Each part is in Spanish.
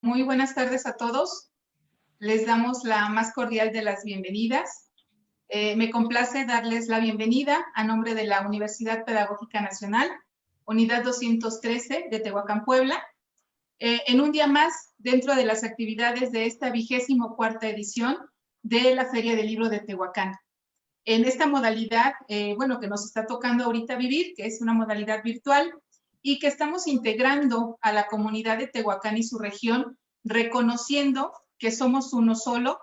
Muy buenas tardes a todos. Les damos la más cordial de las bienvenidas. Me complace darles la bienvenida a nombre de la Universidad Pedagógica Nacional, Unidad 213 de Tehuacán, Puebla, en un día más dentro de las actividades de esta 24ª edición de la Feria del Libro de Tehuacán. En esta modalidad, que nos está tocando ahorita vivir, que es una modalidad virtual, y que estamos integrando a la comunidad de Tehuacán y su región, reconociendo que somos uno solo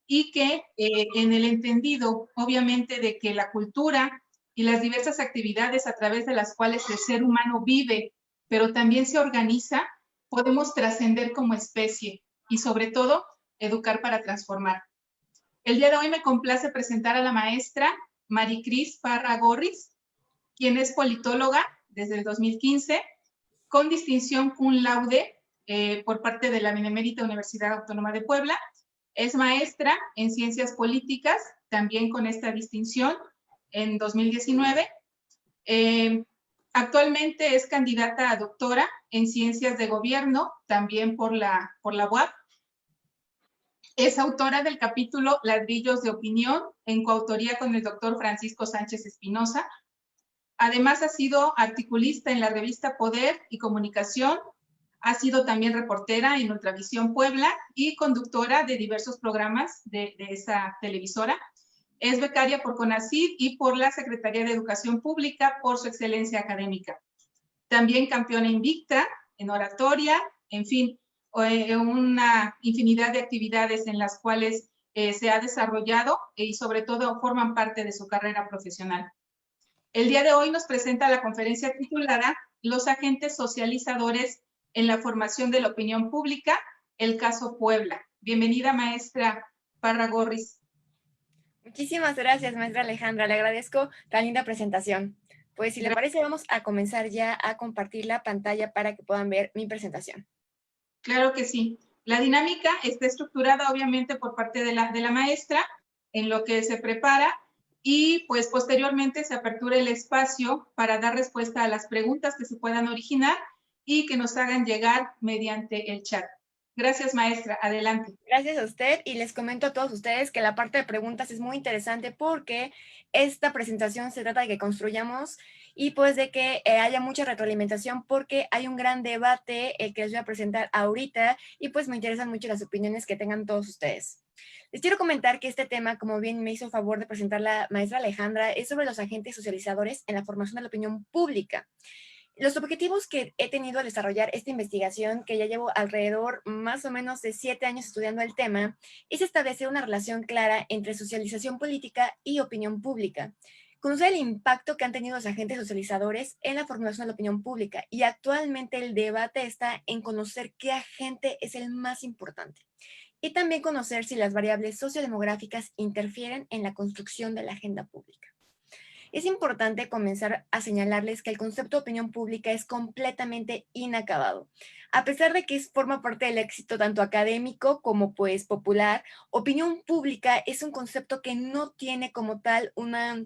y que en el entendido, obviamente, de que la cultura y las diversas actividades a través de las cuales el ser humano vive, pero también se organiza, podemos trascender como especie y, sobre todo, educar para transformar. El día de hoy me complace presentar a la maestra Maricris Parra Gorris, quien es politóloga desde el 2015, con distinción cum laude por parte de la Benemérita Universidad Autónoma de Puebla. Es maestra en Ciencias Políticas, también con esta distinción en 2019. Actualmente es candidata a doctora en Ciencias de Gobierno, también por la UAP. Es autora del capítulo Ladrillos de Opinión, en coautoría con el doctor Francisco Sánchez Espinosa. Además, ha sido articulista en la revista Poder y Comunicación, ha sido también reportera en Ultravisión Puebla y conductora de diversos programas de esa televisora. Es becaria por CONACYT y por la Secretaría de Educación Pública por su excelencia académica. También campeona invicta en oratoria, en fin, una infinidad de actividades en las cuales se ha desarrollado y sobre todo forman parte de su carrera profesional. El día de hoy nos presenta la conferencia titulada Los agentes socializadores en la formación de la opinión pública, el caso Puebla. Bienvenida, maestra Parra Gorris. Muchísimas gracias, maestra Alejandra. Le agradezco tan linda presentación. Pues si le parece, vamos a comenzar ya a compartir la pantalla para que puedan ver mi presentación. Claro que sí. La dinámica está estructurada obviamente por parte de la maestra en lo que se prepara y pues posteriormente se apertura el espacio para dar respuesta a las preguntas que se puedan originar y que nos hagan llegar mediante el chat. Gracias, maestra. Adelante. Gracias a usted y les comento a todos ustedes que la parte de preguntas es muy interesante porque esta presentación se trata de que construyamos y pues de que haya mucha retroalimentación porque hay un gran debate que les voy a presentar ahorita y pues me interesan mucho las opiniones que tengan todos ustedes. Les quiero comentar que este tema, como bien me hizo favor de presentar la maestra Alejandra, es sobre los agentes socializadores en la formación de la opinión pública. Los objetivos que he tenido al desarrollar esta investigación, que ya llevo alrededor más o menos de 7 años estudiando el tema, es establecer una relación clara entre socialización política y opinión pública. Conocer el impacto que han tenido los agentes socializadores en la formulación de la opinión pública y actualmente el debate está en conocer qué agente es el más importante y también conocer si las variables sociodemográficas interfieren en la construcción de la agenda pública. Es importante comenzar a señalarles que el concepto de opinión pública es completamente inacabado. A pesar de que forma parte del éxito tanto académico como pues popular, opinión pública es un concepto que no tiene como tal una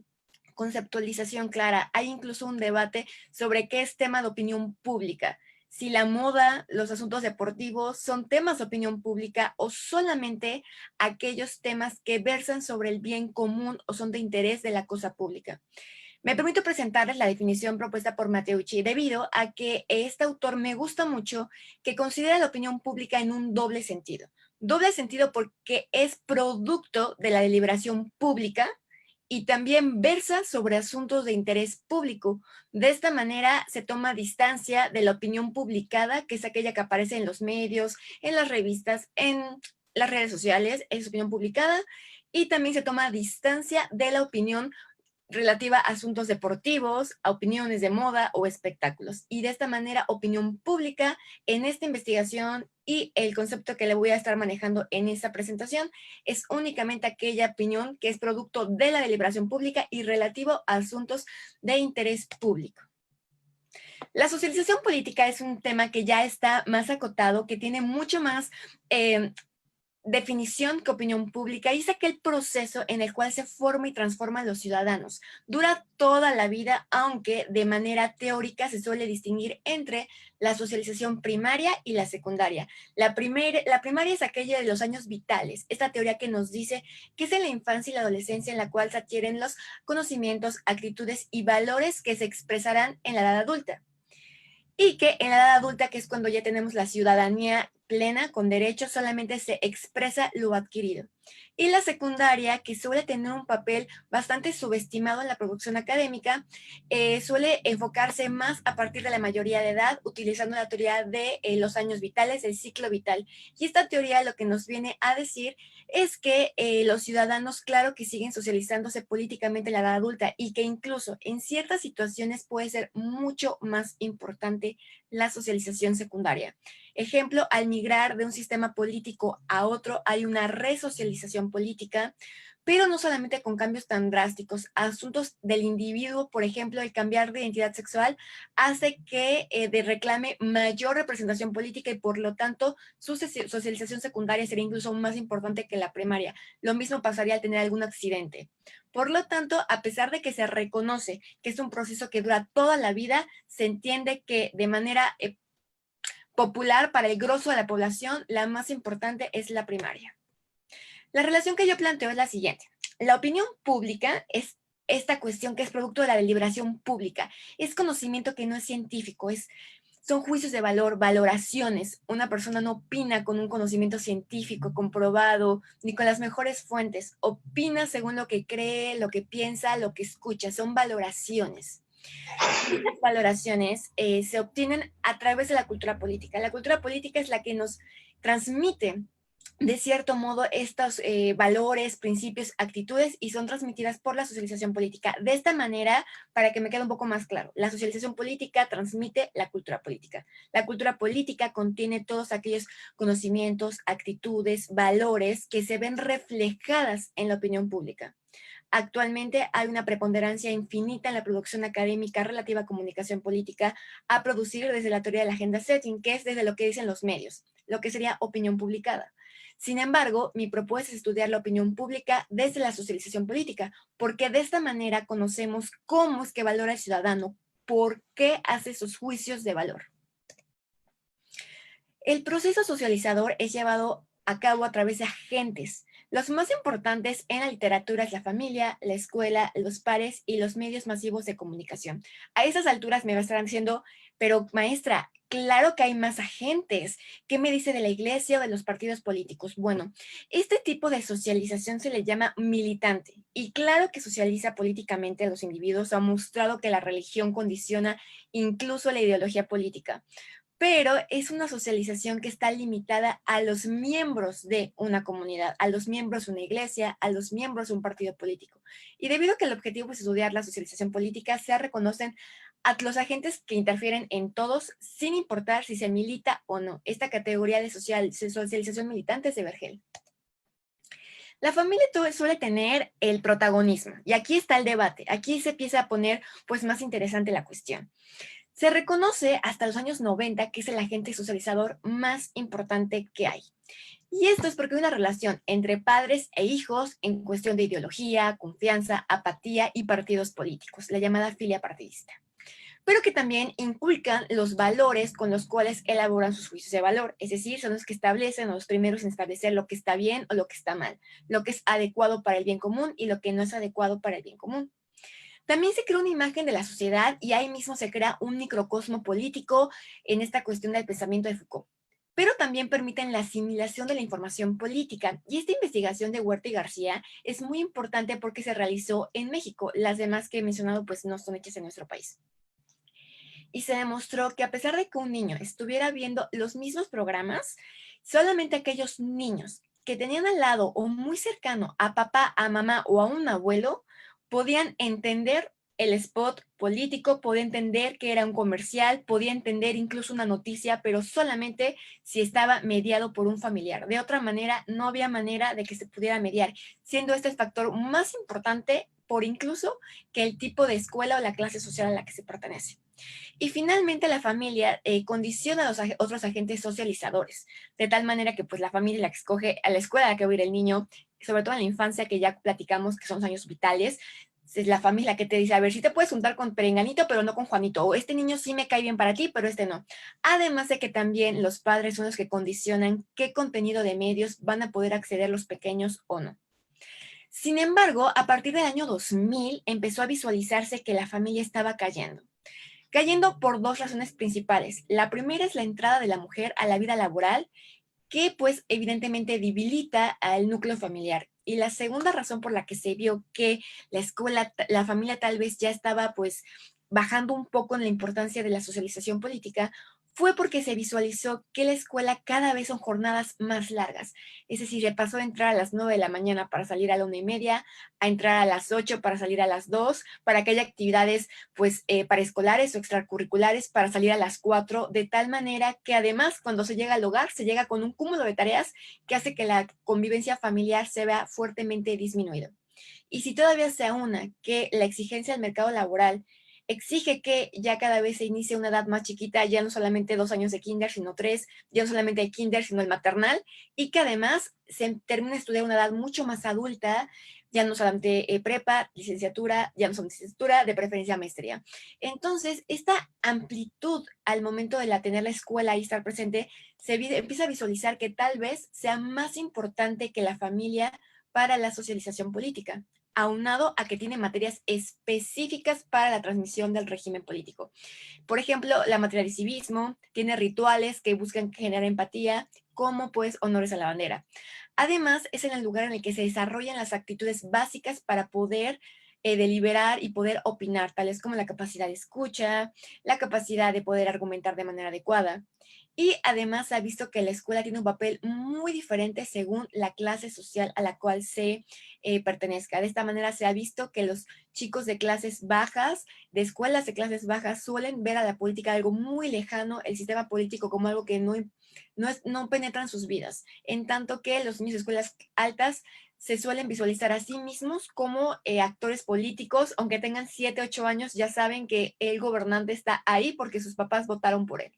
conceptualización clara. Hay incluso un debate sobre qué es tema de opinión pública. Si la moda, los asuntos deportivos son temas de opinión pública o solamente aquellos temas que versan sobre el bien común o son de interés de la cosa pública. Me permito presentarles la definición propuesta por Matteucci debido a que este autor me gusta mucho que considera la opinión pública en un doble sentido. Doble sentido porque es producto de la deliberación pública y también versa sobre asuntos de interés público. De esta manera se toma distancia de la opinión publicada, que es aquella que aparece en los medios, en las revistas, en las redes sociales, es opinión publicada, y también se toma distancia de la opinión relativa a asuntos deportivos, a opiniones de moda o espectáculos. Y de esta manera, opinión pública en esta investigación y el concepto que le voy a estar manejando en esta presentación es únicamente aquella opinión que es producto de la deliberación pública y relativo a asuntos de interés público. La socialización política es un tema que ya está más acotado, que tiene mucho más definición que opinión pública y es aquel proceso en el cual se forma y transforman los ciudadanos. Dura toda la vida, aunque de manera teórica se suele distinguir entre la socialización primaria y la secundaria. La primaria es aquella de los años vitales, esta teoría que nos dice que es en la infancia y la adolescencia en la cual se adquieren los conocimientos, actitudes y valores que se expresarán en la edad adulta. Y que en la edad adulta, que es cuando ya tenemos la ciudadanía plena, con derechos, solamente se expresa lo adquirido. Y la secundaria, que suele tener un papel bastante subestimado en la producción académica, suele enfocarse más a partir de la mayoría de edad, utilizando la teoría de los años vitales, el ciclo vital. Y esta teoría lo que nos viene a decir es que los ciudadanos, claro que siguen socializándose políticamente en la edad adulta y que incluso en ciertas situaciones puede ser mucho más importante la socialización secundaria. Ejemplo, al migrar de un sistema político a otro hay una resocialización política, pero no solamente con cambios tan drásticos. Asuntos del individuo, por ejemplo, el cambiar de identidad sexual hace que reclame mayor representación política y por lo tanto su socialización secundaria sería incluso más importante que la primaria. Lo mismo pasaría al tener algún accidente. Por lo tanto, a pesar de que se reconoce que es un proceso que dura toda la vida, se entiende que de manera popular para el grosso de la población, la más importante es la primaria. La relación que yo planteo es la siguiente. La opinión pública es esta cuestión que es producto de la deliberación pública. Es conocimiento que no es científico, son juicios de valor, valoraciones. Una persona no opina con un conocimiento científico comprobado, ni con las mejores fuentes. Opina según lo que cree, lo que piensa, lo que escucha. Son valoraciones. Estas valoraciones se obtienen a través de la cultura política. La cultura política es la que nos transmite de cierto modo estos valores, principios, actitudes y son transmitidas por la socialización política. De esta manera, para que me quede un poco más claro, la socialización política transmite la cultura política. La cultura política contiene todos aquellos conocimientos, actitudes, valores que se ven reflejadas en la opinión pública. Actualmente hay una preponderancia infinita en la producción académica relativa a comunicación política a producir desde la teoría de la agenda setting, que es desde lo que dicen los medios, lo que sería opinión publicada. Sin embargo, mi propuesta es estudiar la opinión pública desde la socialización política, porque de esta manera conocemos cómo es que valora el ciudadano, por qué hace sus juicios de valor. El proceso socializador es llevado a cabo a través de agentes. Los más importantes en la literatura es la familia, la escuela, los pares y los medios masivos de comunicación. A esas alturas me estarán diciendo, pero maestra, claro que hay más agentes. ¿Qué me dice de la iglesia o de los partidos políticos? Bueno, este tipo de socialización se le llama militante. Y claro que socializa políticamente a los individuos. Ha mostrado que la religión condiciona incluso la ideología política, pero es una socialización que está limitada a los miembros de una comunidad, a los miembros de una iglesia, a los miembros de un partido político. Y debido a que el objetivo es estudiar la socialización política, se reconocen a los agentes que interfieren en todos, sin importar si se milita o no. Esta categoría de socialización militante es de Vergel. La familia suele tener el protagonismo, y aquí está el debate. Aquí se empieza a poner pues más interesante la cuestión. Se reconoce hasta los años 90 que es el agente socializador más importante que hay. Y esto es porque hay una relación entre padres e hijos en cuestión de ideología, confianza, apatía y partidos políticos, la llamada filia partidista. Pero que también inculcan los valores con los cuales elaboran sus juicios de valor, es decir, son los que establecen o los primeros en establecer lo que está bien o lo que está mal, lo que es adecuado para el bien común y lo que no es adecuado para el bien común. También se crea una imagen de la sociedad y ahí mismo se crea un microcosmo político en esta cuestión del pensamiento de Foucault. Pero también permiten la asimilación de la información política. Y esta investigación de Huerta y García es muy importante porque se realizó en México. Las demás que he mencionado pues no son hechas en nuestro país. Y se demostró que a pesar de que un niño estuviera viendo los mismos programas, solamente aquellos niños que tenían al lado o muy cercano a papá, a mamá o a un abuelo podían entender el spot político, podía entender que era un comercial, podía entender incluso una noticia, pero solamente si estaba mediado por un familiar. De otra manera, no había manera de que se pudiera mediar, siendo este el factor más importante por incluso que el tipo de escuela o la clase social a la que se pertenece. Y finalmente la familia condiciona a los otros agentes socializadores, de tal manera que pues la familia es la que escoge a la escuela a la que va a ir el niño, sobre todo en la infancia, que ya platicamos que son los años vitales. Es la familia que te dice, a ver, si te puedes juntar con Perenganito, pero no con Juanito, o este niño sí me cae bien para ti, pero este no. Además de que también los padres son los que condicionan qué contenido de medios van a poder acceder los pequeños o no. Sin embargo, a partir del año 2000 empezó a visualizarse que la familia estaba cayendo por dos razones principales. La primera es la entrada de la mujer a la vida laboral, que pues evidentemente debilita al núcleo familiar. Y la segunda razón por la que se vio que la escuela, la familia tal vez ya estaba pues bajando un poco en la importancia de la socialización política, fue porque se visualizó que la escuela cada vez son jornadas más largas. Es decir, se pasó a entrar a las 9 de la mañana para salir a la 1:30, a entrar a las 8 para salir a las 2, para que haya actividades pues paraescolares o extracurriculares para salir a las 4, de tal manera que además cuando se llega al hogar se llega con un cúmulo de tareas que hace que la convivencia familiar se vea fuertemente disminuida. Y si todavía se aúna que la exigencia del mercado laboral exige que ya cada vez se inicie una edad más chiquita, ya no solamente 2 años de kinder, sino 3, ya no solamente el kinder, sino el maternal, y que además se termina de estudiar a una edad mucho más adulta, ya no solamente prepa, licenciatura, ya no son licenciatura, de preferencia maestría. Entonces, esta amplitud al momento de tener la escuela y estar presente, empieza a visualizar que tal vez sea más importante que la familia para la socialización política, aunado a que tiene materias específicas para la transmisión del régimen político. Por ejemplo, la materia de civismo tiene rituales que buscan generar empatía, como pues honores a la bandera. Además, es en el lugar en el que se desarrollan las actitudes básicas para poder deliberar y poder opinar, tales como la capacidad de escucha, la capacidad de poder argumentar de manera adecuada. Y además se ha visto que la escuela tiene un papel muy diferente según la clase social a la cual se pertenezca. De esta manera se ha visto que los chicos de clases bajas, de escuelas de clases bajas, suelen ver a la política algo muy lejano, el sistema político como algo que no penetra en sus vidas. En tanto que los niños de escuelas altas se suelen visualizar a sí mismos como actores políticos, aunque tengan 7, 8 años, ya saben que el gobernante está ahí porque sus papás votaron por él.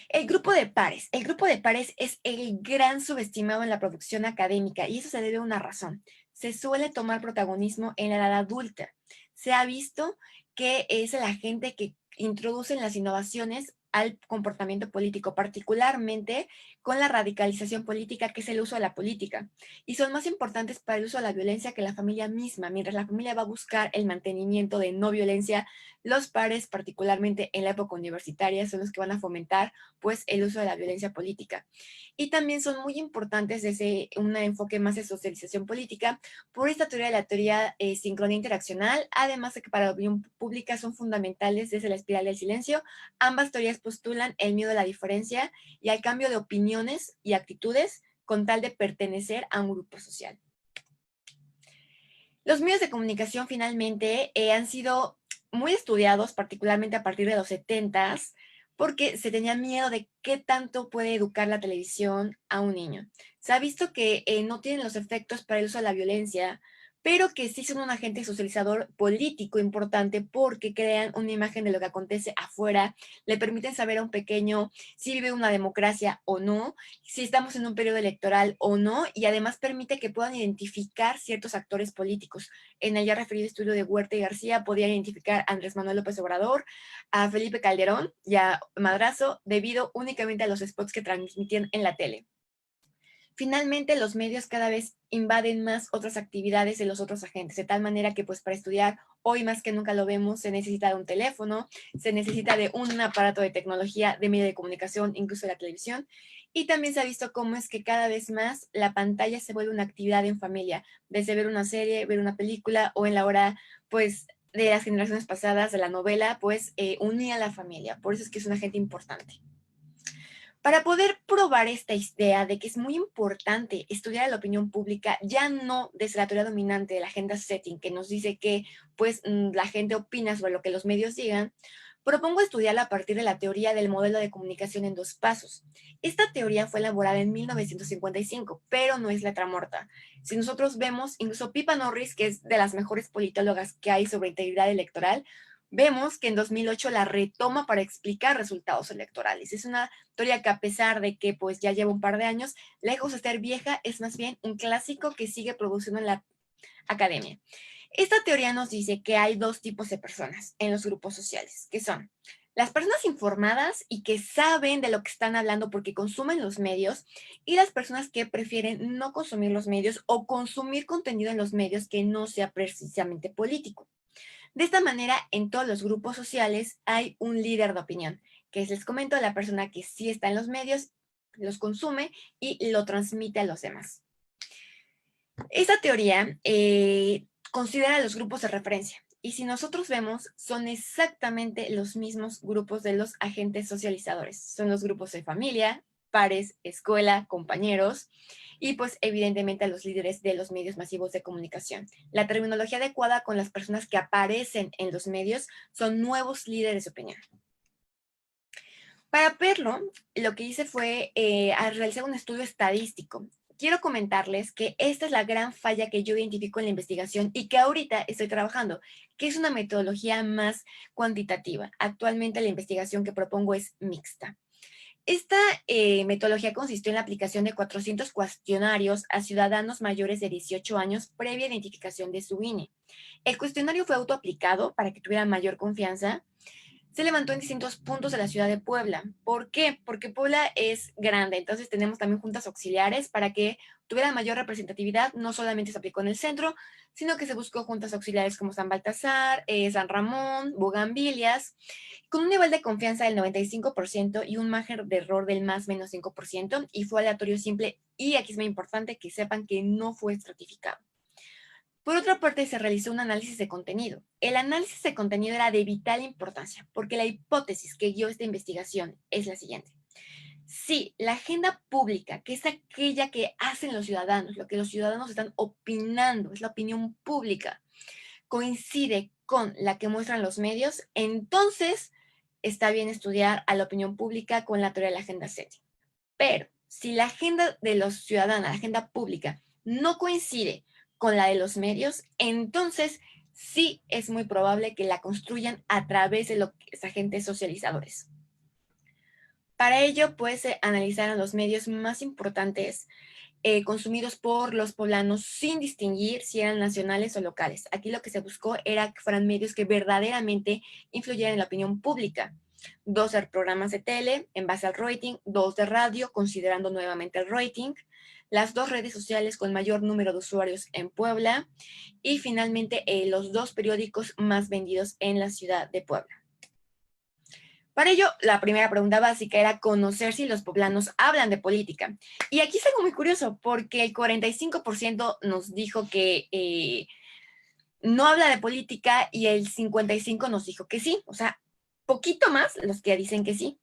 El grupo de pares. El grupo de pares es el gran subestimado en la producción académica y eso se debe a una razón. Se suele tomar protagonismo en la edad adulta. Se ha visto que es la gente que introduce las innovaciones al comportamiento político, particularmente con la radicalización política, que es el uso de la política. Y son más importantes para el uso de la violencia que la familia misma. Mientras la familia va a buscar el mantenimiento de no violencia, los pares, particularmente en la época universitaria, son los que van a fomentar pues el uso de la violencia política. Y también son muy importantes desde un enfoque más de socialización política por esta teoría de la teoría sincronía interaccional, además de que para la opinión pública son fundamentales desde la espiral del silencio. Ambas teorías postulan el miedo a la diferencia y al cambio de opiniones y actitudes con tal de pertenecer a un grupo social. Los medios de comunicación finalmente han sido muy estudiados, particularmente a partir de los 70s, porque se tenía miedo de qué tanto puede educar la televisión a un niño. Se ha visto que no tienen los efectos para el uso de la violencia, pero que sí son un agente socializador político importante porque crean una imagen de lo que acontece afuera, le permiten saber a un pequeño si vive una democracia o no, si estamos en un periodo electoral o no, y además permite que puedan identificar ciertos actores políticos. En el ya referido estudio de Huerta y García podían identificar a Andrés Manuel López Obrador, a Felipe Calderón y a Madrazo debido únicamente a los spots que transmitían en la tele. Finalmente, los medios cada vez invaden más otras actividades de los otros agentes, de tal manera que pues para estudiar hoy más que nunca lo vemos, se necesita de un teléfono, se necesita de un aparato de tecnología, de medio de comunicación, incluso de la televisión, y también se ha visto cómo es que cada vez más la pantalla se vuelve una actividad en familia, desde ver una serie, ver una película o en la hora pues de las generaciones pasadas de la novela, pues unía a la familia, por eso es que es un agente importante. Para poder probar esta idea de que es muy importante estudiar la opinión pública, ya no desde la teoría dominante de la agenda setting, que nos dice que pues la gente opina sobre lo que los medios digan, propongo estudiarla a partir de la teoría del modelo de comunicación en 2 pasos. Esta teoría fue elaborada en 1955, pero no es letra muerta. Si nosotros vemos, incluso Pippa Norris, que es de las mejores politólogas que hay sobre integridad electoral, vemos que en 2008 la retoma para explicar resultados electorales. Es una teoría que, a pesar de que pues ya lleva un par de años, lejos de estar vieja, es más bien un clásico que sigue produciendo en la academia. Esta teoría nos dice que hay dos tipos de personas en los grupos sociales, que son las personas informadas y que saben de lo que están hablando porque consumen los medios, y las personas que prefieren no consumir los medios o consumir contenido en los medios que no sea precisamente político. De esta manera, en todos los grupos sociales hay un líder de opinión, que les comento, la persona que sí está en los medios, los consume y lo transmite a los demás. Esta teoría considera los grupos de referencia, y si nosotros vemos, son exactamente los mismos grupos de los agentes socializadores. Son los grupos de familia, pares, escuela, compañeros, y pues evidentemente a los líderes de los medios masivos de comunicación. La terminología adecuada con las personas que aparecen en los medios son nuevos líderes de opinión. Para verlo, lo que hice fue realizar un estudio estadístico. Quiero comentarles que esta es la gran falla que yo identifico en la investigación y que ahorita estoy trabajando, que es una metodología más cuantitativa. Actualmente la investigación que propongo es mixta. Esta metodología consistió en la aplicación de 400 cuestionarios a ciudadanos mayores de 18 años previa identificación de su INE. El cuestionario fue autoaplicado para que tuvieran mayor confianza. Se levantó en distintos puntos de la ciudad de Puebla. ¿Por qué? Porque Puebla es grande, entonces tenemos también juntas auxiliares para que tuviera mayor representatividad. No solamente se aplicó en el centro, sino que se buscó juntas auxiliares como San Baltasar, San Ramón, Bugambilias, con un nivel de confianza del 95% y un margen de error del más menos 5%, y fue aleatorio simple, y aquí es muy importante que sepan que no fue estratificado. Por otra parte, se realizó un análisis de contenido. El análisis de contenido era de vital importancia, porque la hipótesis que guió esta investigación es la siguiente. Si la agenda pública, que es aquella que hacen los ciudadanos, lo que los ciudadanos están opinando, es la opinión pública, coincide con la que muestran los medios, entonces está bien estudiar a la opinión pública con la teoría de la agenda setting. Pero si la agenda de los ciudadanos, la agenda pública, no coincide con la de los medios, entonces sí es muy probable que la construyan a través de los agentes socializadores. Para ello, pues, se analizaron los medios más importantes consumidos por los poblanos sin distinguir si eran nacionales o locales. Aquí lo que se buscó era que fueran medios que verdaderamente influyeran en la opinión pública. 12 programas de tele en base al rating, 2 de radio, considerando nuevamente el rating, las 2 redes sociales con mayor número de usuarios en Puebla, y finalmente los 2 periódicos más vendidos en la ciudad de Puebla. Para ello, la primera pregunta básica era conocer si los poblanos hablan de política. Y aquí es algo muy curioso, porque el 45% nos dijo que no habla de política y el 55% nos dijo que sí. O sea, poquito más los que dicen que sí.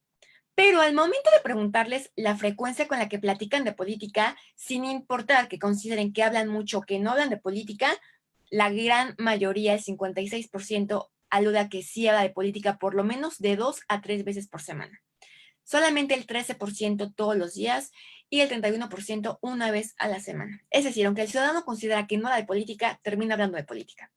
Pero al momento de preguntarles la frecuencia con la que platican de política, sin importar que consideren que hablan mucho o que no hablan de política, la gran mayoría, el 56%, alude a que sí habla de política por lo menos de 2 a 3 veces por semana. Solamente el 13% todos los días y el 31% una vez a la semana. Es decir, aunque el ciudadano considera que no habla de política, termina hablando de política.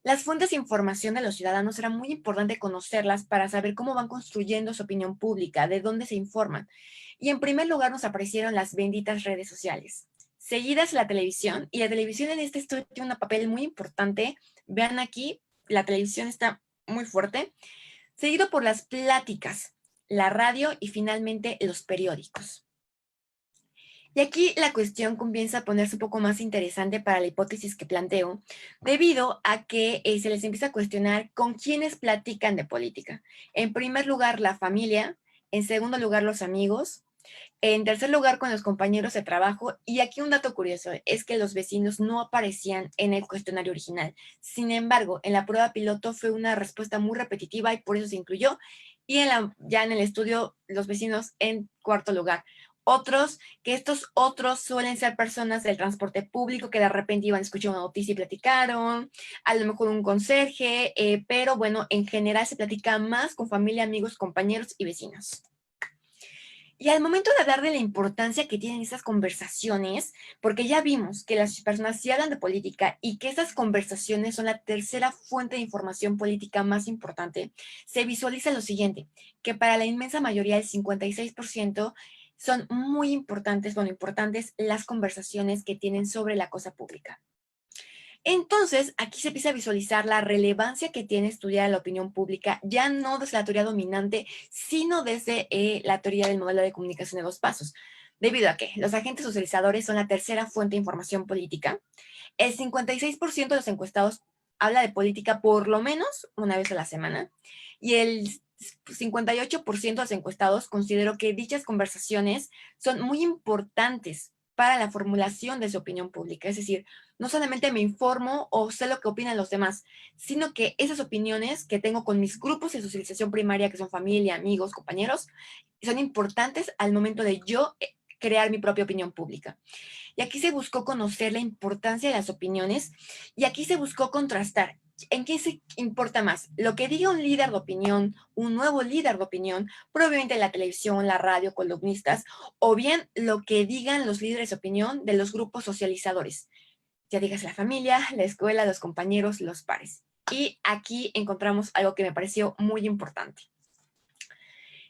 Las fuentes de información de los ciudadanos era muy importante conocerlas para saber cómo van construyendo su opinión pública, de dónde se informan. Y en primer lugar nos aparecieron las benditas redes sociales, seguidas la televisión, y la televisión en este estudio tiene un papel muy importante. Vean aquí, la televisión está muy fuerte, seguido por las pláticas, la radio y finalmente los periódicos. Y aquí la cuestión comienza a ponerse un poco más interesante para la hipótesis que planteo, debido a que se les empieza a cuestionar con quiénes platican de política. En primer lugar, la familia; en segundo lugar, los amigos; en tercer lugar, con los compañeros de trabajo. Y aquí un dato curioso es que los vecinos no aparecían en el cuestionario original. Sin embargo, en la prueba piloto fue una respuesta muy repetitiva y por eso se incluyó. Y ya en el estudio, los vecinos en cuarto lugar. Estos otros suelen ser personas del transporte público que de repente iban a escuchar una noticia y platicaron, a lo mejor un conserje, pero bueno, en general se platica más con familia, amigos, compañeros y vecinos. Y al momento de hablar de la importancia que tienen estas conversaciones, porque ya vimos que las personas sí hablan de política y que esas conversaciones son la tercera fuente de información política más importante, se visualiza lo siguiente, que para la inmensa mayoría, el 56%, son muy importantes, bueno, importantes las conversaciones que tienen sobre la cosa pública. Entonces, aquí se empieza a visualizar la relevancia que tiene estudiar la opinión pública, ya no desde la teoría dominante, sino desde la teoría del modelo de comunicación de dos pasos. Debido a que los agentes socializadores son la tercera fuente de información política, el 56% de los encuestados habla de política por lo menos una vez a la semana y el 58% de los encuestados consideró que dichas conversaciones son muy importantes para la formulación de su opinión pública. Es decir, no solamente me informo o sé lo que opinan los demás, sino que esas opiniones que tengo con mis grupos de socialización primaria, que son familia, amigos, compañeros, son importantes al momento de yo crear mi propia opinión pública. Y aquí se buscó conocer la importancia de las opiniones y aquí se buscó contrastar. ¿En qué se importa más? Lo que diga un líder de opinión, un nuevo líder de opinión, probablemente la televisión, la radio, columnistas, o bien lo que digan los líderes de opinión de los grupos socializadores. Ya digas la familia, la escuela, los compañeros, los pares. Y aquí encontramos algo que me pareció muy importante.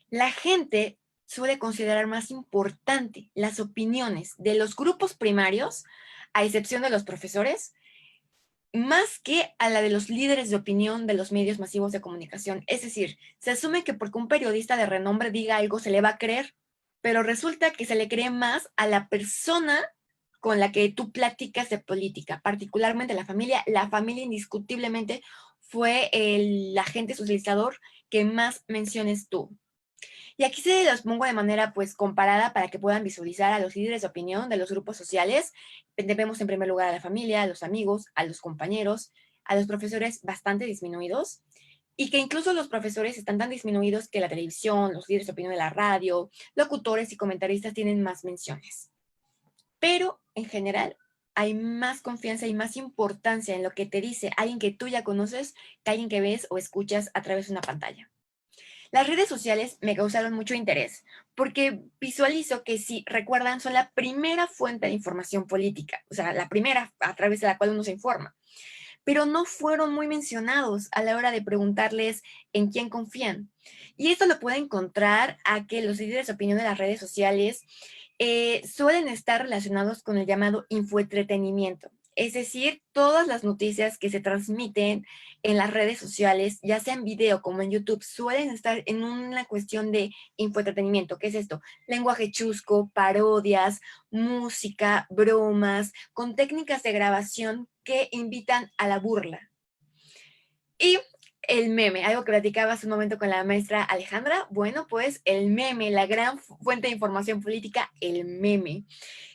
La gente suele considerar más importante las opiniones de los grupos primarios, a excepción de los profesores, más que a la de los líderes de opinión de los medios masivos de comunicación. Es decir, se asume que porque un periodista de renombre diga algo se le va a creer, pero resulta que se le cree más a la persona con la que tú platicas de política, particularmente la familia. La familia indiscutiblemente fue el agente socializador que más menciones tuvo. Y aquí se los pongo de manera pues comparada para que puedan visualizar a los líderes de opinión de los grupos sociales. Vemos en primer lugar a la familia, a los amigos, a los compañeros, a los profesores bastante disminuidos y que incluso los profesores están tan disminuidos que la televisión, los líderes de opinión de la radio, locutores y comentaristas tienen más menciones. Pero en general hay más confianza y más importancia en lo que te dice alguien que tú ya conoces que alguien que ves o escuchas a través de una pantalla. Las redes sociales me causaron mucho interés porque visualizo que, si recuerdan, son la primera fuente de información política, o sea, la primera a través de la cual uno se informa, pero no fueron muy mencionados a la hora de preguntarles en quién confían. Y esto lo puede encontrar a que los líderes de opinión de las redes sociales suelen estar relacionados con el llamado infoentretenimiento. Es decir, todas las noticias que se transmiten en las redes sociales, ya sea en video como en YouTube, suelen estar en una cuestión de infoentretenimiento. ¿Qué es esto? Lenguaje chusco, parodias, música, bromas, con técnicas de grabación que invitan a la burla. Y el meme, algo que platicaba hace un momento con la maestra Alejandra, bueno, pues el meme, la gran fuente de información política, el meme,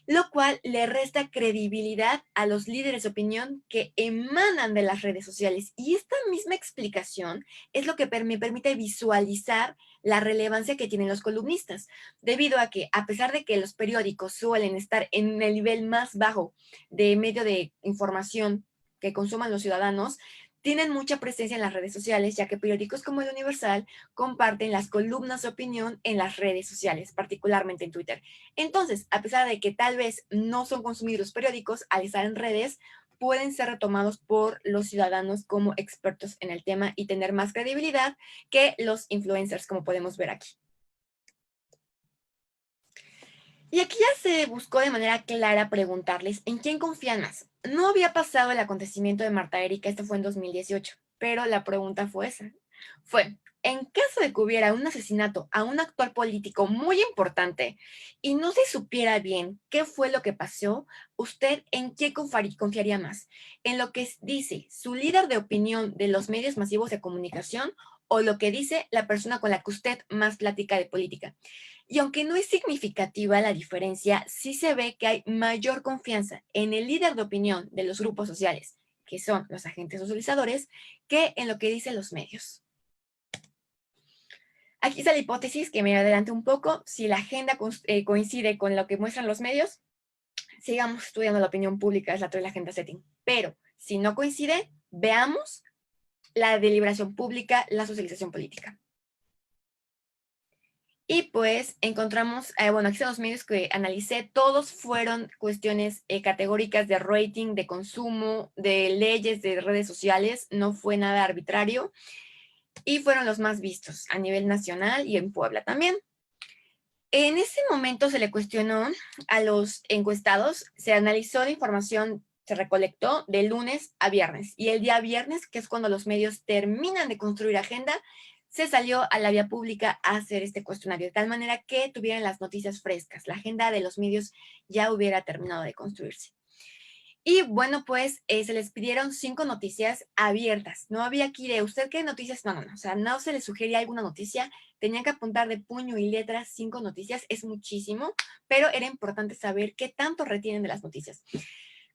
lo cual le resta credibilidad a los líderes de opinión que emanan de las redes sociales. Y esta misma explicación es lo que me permite visualizar la relevancia que tienen los columnistas, debido a que, a pesar de que los periódicos suelen estar en el nivel más bajo de medio de información que consuman los ciudadanos, tienen mucha presencia en las redes sociales, ya que periódicos como El Universal comparten las columnas de opinión en las redes sociales, particularmente en Twitter. Entonces, a pesar de que tal vez no son consumidos periódicos, al estar en redes, pueden ser retomados por los ciudadanos como expertos en el tema y tener más credibilidad que los influencers, como podemos ver aquí. Y aquí ya se buscó de manera clara preguntarles en quién confían más. No había pasado el acontecimiento de Marta Erika, esto fue en 2018, pero la pregunta fue esa. Fue, en caso de que hubiera un asesinato a un actor político muy importante y no se supiera bien qué fue lo que pasó, ¿usted en quién confiaría más? ¿En lo que dice su líder de opinión de los medios masivos de comunicación o lo que dice la persona con la que usted más platica de política? Y aunque no es significativa la diferencia, sí se ve que hay mayor confianza en el líder de opinión de los grupos sociales, que son los agentes socializadores, que en lo que dicen los medios. Aquí está la hipótesis que me adelante un poco. Si la agenda coincide con lo que muestran los medios, sigamos estudiando la opinión pública, es la teoría de la agenda setting. Pero si no coincide, veamos la deliberación pública, la socialización política. Y pues encontramos, bueno, aquí están los medios que analicé, todos fueron cuestiones categóricas de rating, de consumo, de leyes, de redes sociales, no fue nada arbitrario y fueron los más vistos a nivel nacional y en Puebla también. En ese momento se le cuestionó a los encuestados, se analizó la información, se recolectó de lunes a viernes y el día viernes, que es cuando los medios terminan de construir agenda, se salió a la vía pública a hacer este cuestionario, de tal manera que tuvieran las noticias frescas, la agenda de los medios ya hubiera terminado de construirse. Y bueno, pues se les pidieron 5 noticias abiertas. No había aquí de usted qué noticias, no. O sea, no se les sugería alguna noticia. Tenían que apuntar de puño y letra 5 noticias. Es muchísimo, pero era importante saber qué tanto retienen de las noticias.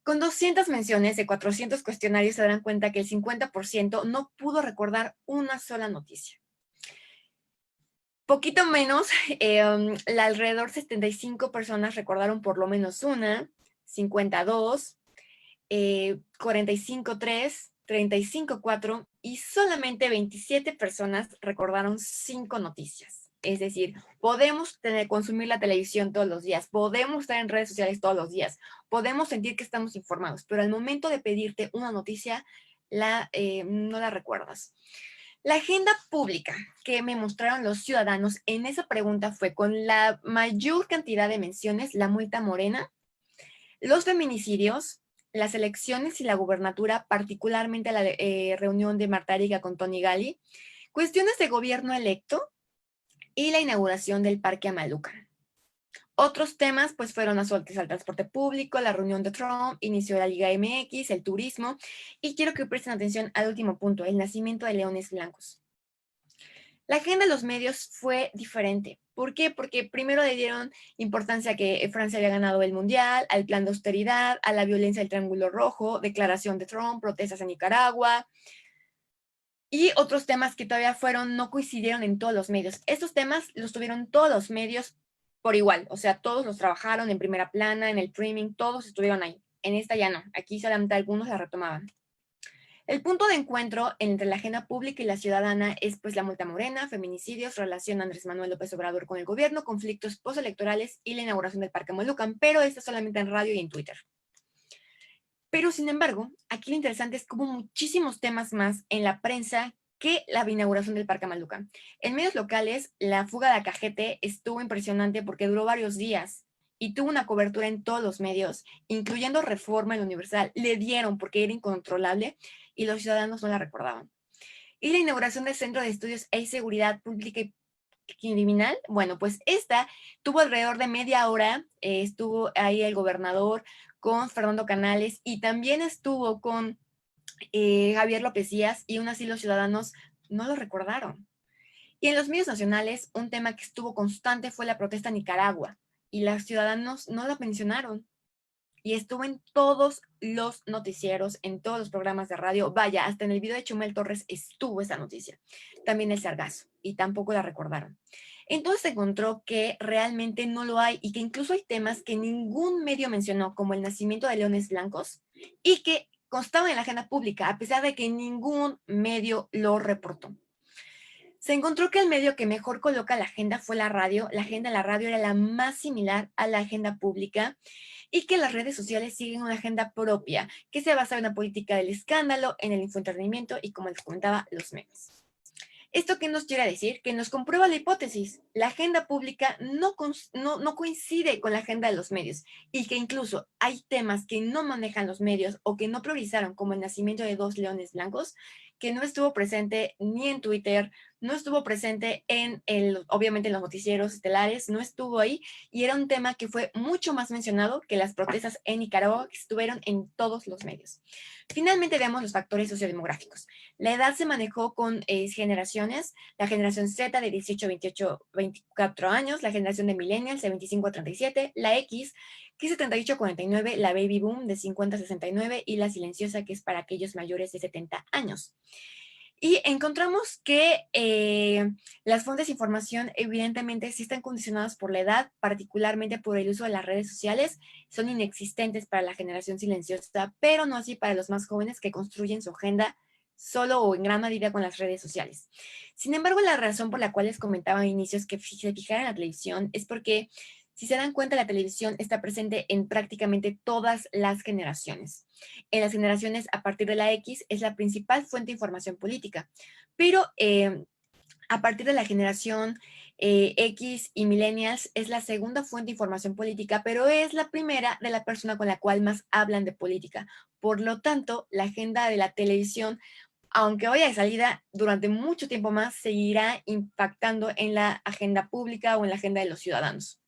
Con 200 menciones de 400 cuestionarios se darán cuenta que el 50% no pudo recordar una sola noticia. Poquito menos, alrededor 75 personas recordaron por lo menos una, 52, 45.3, 35.4 y solamente 27 personas recordaron 5 noticias. Es decir, podemos consumir la televisión todos los días, podemos estar en redes sociales todos los días, podemos sentir que estamos informados, pero al momento de pedirte una noticia, no la recuerdas. La agenda pública que me mostraron los ciudadanos en esa pregunta fue con la mayor cantidad de menciones, la multa morena, los feminicidios, las elecciones y la gubernatura, particularmente la reunión de Marta Ariga con Tony Gali, cuestiones de gobierno electo y la inauguración del Parque Amalucan. Otros temas pues fueron asaltos al transporte público, la reunión de Trump, inicio de la Liga MX, el turismo, y quiero que presten atención al último punto, el nacimiento de leones blancos. La agenda de los medios fue diferente. ¿Por qué? Porque primero le dieron importancia a que Francia había ganado el Mundial, al plan de austeridad, a la violencia del Triángulo Rojo, declaración de Trump, protestas en Nicaragua y otros temas que todavía no coincidieron en todos los medios. Estos temas los tuvieron todos los medios por igual, o sea, todos los trabajaron en primera plana, en el streaming, todos estuvieron ahí. En esta ya no, aquí solamente algunos la retomaban. El punto de encuentro entre la agenda pública y la ciudadana es pues la multa morena, feminicidios, relación Andrés Manuel López Obrador con el gobierno, conflictos postelectorales y la inauguración del Parque Amalucan, pero esto solamente en radio y en Twitter. Pero sin embargo, aquí lo interesante es que hubo muchísimos temas más en la prensa que la inauguración del Parque Amalucan. En medios locales, la fuga de Cajete estuvo impresionante porque duró varios días y tuvo una cobertura en todos los medios, incluyendo Reforma en Universal. Le dieron porque era incontrolable y los ciudadanos no la recordaban. Y la inauguración del Centro de Estudios e Seguridad Pública y Criminal, bueno, pues esta tuvo alrededor de media hora, estuvo ahí el gobernador con Fernando Canales y también estuvo con Javier López Díaz y aún así los ciudadanos no lo recordaron. Y en los medios nacionales, un tema que estuvo constante fue la protesta en Nicaragua y los ciudadanos no lo mencionaron. Y estuvo en todos los noticieros, en todos los programas de radio. Vaya, hasta en el video de Chumel Torres estuvo esa noticia. También el sargazo, y tampoco la recordaron. Entonces se encontró que realmente no lo hay y que incluso hay temas que ningún medio mencionó, como el nacimiento de leones blancos, y que constaban en la agenda pública, a pesar de que ningún medio lo reportó. Se encontró que el medio que mejor coloca la agenda fue la radio. La agenda de la radio era la más similar a la agenda pública y que las redes sociales siguen una agenda propia que se basa en una política del escándalo, en el infoentretenimiento y, como les comentaba, los memes. ¿Esto qué nos quiere decir? Que nos comprueba la hipótesis. La agenda pública no coincide con la agenda de los medios y que incluso hay temas que no manejan los medios o que no priorizaron, como el nacimiento de 2 leones blancos, que no estuvo presente ni en Twitter, no estuvo presente obviamente en los noticieros estelares, no estuvo ahí y era un tema que fue mucho más mencionado que las protestas en Nicaragua que estuvieron en todos los medios. Finalmente veamos los factores sociodemográficos. La edad se manejó con generaciones, la generación Z de 18 a 28, 24 años, la generación de millennials de 25 a 37, la X que es 78 a 49, la baby boom de 50 a 69 y la silenciosa que es para aquellos mayores de 70 años. Y encontramos que las fuentes de información evidentemente sí están condicionadas por la edad, particularmente por el uso de las redes sociales, son inexistentes para la generación silenciosa, pero no así para los más jóvenes que construyen su agenda solo o en gran medida con las redes sociales. Sin embargo, la razón por la cual les comentaba a inicios que se fijaran en la televisión es porque, si se dan cuenta, la televisión está presente en prácticamente todas las generaciones. En las generaciones a partir de la X es la principal fuente de información política, pero a partir de la generación X y millennials es la segunda fuente de información política, pero es la primera de la persona con la cual más hablan de política. Por lo tanto, la agenda de la televisión, aunque vaya de salida, durante mucho tiempo más seguirá impactando en la agenda pública o en la agenda de los ciudadanos.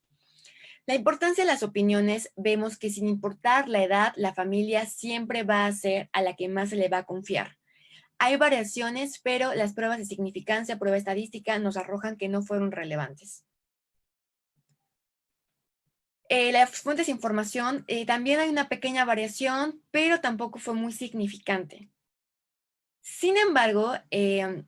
La importancia de las opiniones, vemos que sin importar la edad, la familia siempre va a ser a la que más se le va a confiar. Hay variaciones, pero las pruebas de significancia, prueba estadística, nos arrojan que no fueron relevantes. Las fuentes de información, también hay una pequeña variación, pero tampoco fue muy significante. Sin embargo, en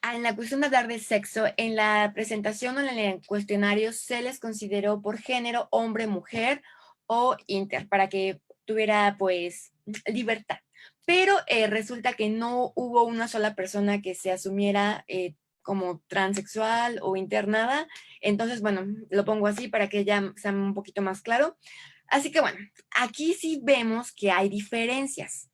la cuestión de hablar de sexo, en la presentación o en el cuestionario se les consideró por género, hombre, mujer o inter, para que tuviera pues libertad. Pero resulta que no hubo una sola persona que se asumiera como transexual o internada. Entonces, bueno, lo pongo así para que ya sea un poquito más claro. Así que bueno, aquí sí vemos que hay diferencias.